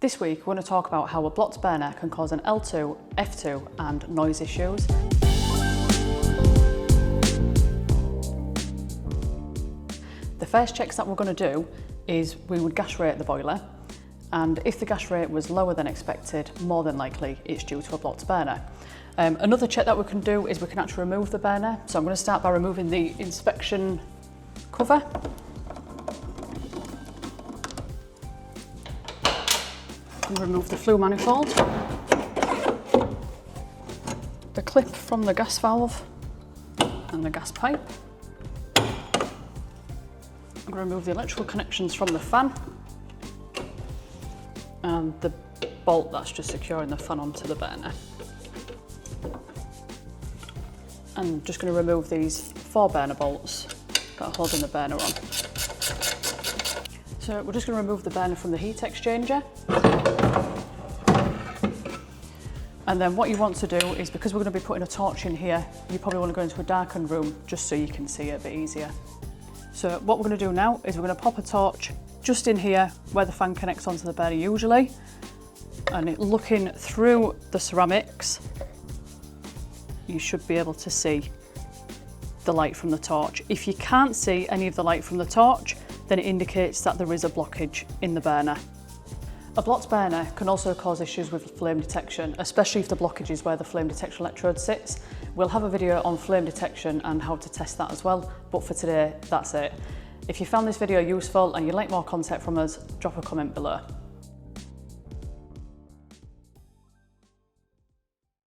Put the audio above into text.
This week we're going to talk about how a blocked burner can cause an L2, F2 and noise issues. The first checks that we're going to do is we would gas rate the boiler, and if the gas rate was lower than expected, more than likely it's due to a blocked burner. Another check that we can do is we can actually remove the burner. So I'm going to start by removing the inspection cover. And remove the flue manifold, the clip from the gas valve and the gas pipe. I'm going to remove the electrical connections from the fan and the bolt that's just securing the fan onto the burner. And just going to remove these 4 burner bolts that are holding the burner on. So we're just going to remove the burner from the heat exchanger. And then what you want to do is, because we're going to be putting a torch in here, you probably want to go into a darkened room just so you can see it a bit easier. So what we're going to do now is we're going to pop a torch just in here where the fan connects onto the burner usually, and looking through the ceramics you should be able to see the light from the torch. If you can't see any of the light from the torch, then it indicates that there is a blockage in the burner. A blocked burner can also cause issues with flame detection, especially if the blockage is where the flame detection electrode sits. We'll have a video on flame detection and how to test that as well, but for today, that's it. If you found this video useful and you'd like more content from us, drop a comment below.